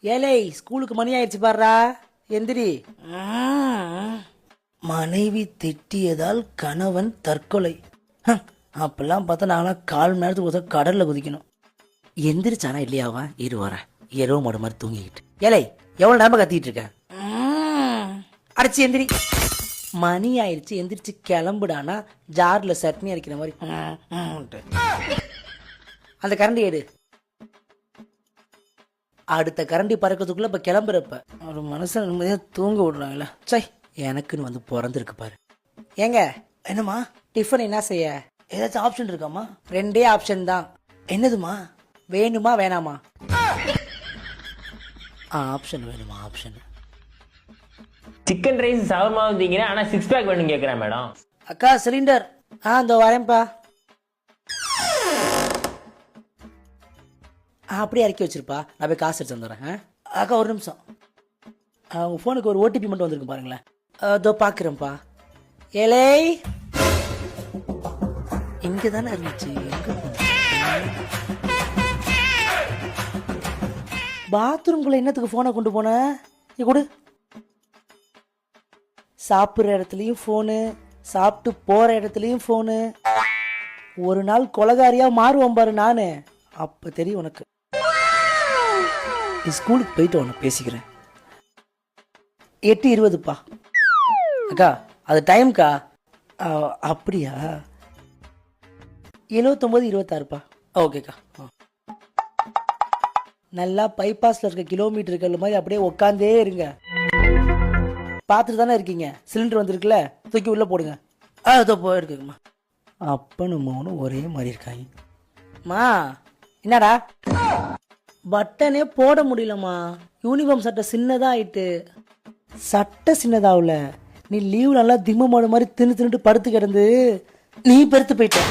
ஏலே ஸ்கூலுக்கு மணி ஆயிடுச்சு பாடுறா, எந்திரி. மனைவி திட்டியதால் கணவன் தற்கொலை. அப்பெல்லாம் பார்த்தா நாங்களாம் 1/4 மணி நேரத்துக்கு ஒரு கடல்ல குதிக்கணும். எந்திரிச்சானா இல்லையாவா? இரு வர எருவ மாடு மாதிரி தூங்கிக்கிட்டு. ஏலே எவ்வளவு நேரமா கத்திட்டு இருக்க? அடைச்சி எந்திரி. மணி ஆயிடுச்சு, எந்திரிச்சு கிளம்புடானா ஜார்ல சட்னி அரைக்கிற மாதிரி. அந்த கரண்டி எடு. அடுத்த கரண்டி பறக்கிறதுக்குள்ள இப்ப கிளம்புறப்ப ஒரு மனுஷன் நிம்மதியா தூங்க விடுறாங்களா? சை, எனக்குன்னு வந்து பிறந்திருக்கு பாரு. ஏங்க என்னம்மா டிஃபன் என்ன செய்ய? ஏதாச்சும் ஆப்ஷன் இருக்காமா? 2 ஆப்ஷன் தான். என்னதுமா? வேணுமா வேணாமா? ஆப்ஷன் வேணுமா? ஆப்ஷன் சிக்கன் ரைஸ் சவர்மா வந்தீங்கன்னா ஆனா 6 பேக் வேணும் கேக்குறேன் மேடம். அக்கா சிலிண்டர். இதோ வரேன்ப்பா. அப்படியே இறக்கி வச்சிருப்பா, நான் போய் காசு எடுத்து வந்துடுறேன். அக்கா ஒரு நிமிஷம், உங்கள் ஃபோனுக்கு ஒரு ஓடிபி மட்டும் வந்திருக்கு பாருங்களேன். அதோ பார்க்குறேன்ப்பா. ஏலே இங்கே தானே இருந்துச்சு, எங்கே பாத்ரூம்குள்ளே என்னத்துக்கு ஃபோனை கொண்டு போன? நீ கொடு. சாப்பிட்ற இடத்துலையும் ஃபோனு, சாப்பிட்டு போகிற இடத்துலையும் ஃபோனு. ஒரு நாள் கொலகாரியாக மாறுவோம் பாரு நான், அப்போ தெரியும் உனக்கு. ஸ்கூலுக்கு போயிட்டு உன்னை பேசிக்கிறேன். 8:20பா. அக்கா அது டைம்க்கா. அப்படியா? 79:26பா. ஓகேக்கா. நல்லா பைபாஸில் இருக்க கிலோமீட்டர்கள் மாதிரி அப்படியே உக்காந்தே இருங்க. பார்த்துட்டு தானே இருக்கீங்க, சிலிண்டர் வந்துருக்குல்ல, தூக்கி உள்ளே போடுங்க. அதோ போயிருக்குங்கம்மா. அப்பனும் மோனும் ஒரே மாதிரி இருக்காங்க. மா என்னடா? பட்டனே போட முடியலம்மா. யூனிஃபார்ம் சட்டை சின்னதாக ஆயிட்டு. சட்டை சின்னதாகல, நீ லீவ் நல்லா திம்ம மாடு மாதிரி தின்னு தின்னுட்டு படுத்து கிடந்து நீ பெருத்து போயிட்ட.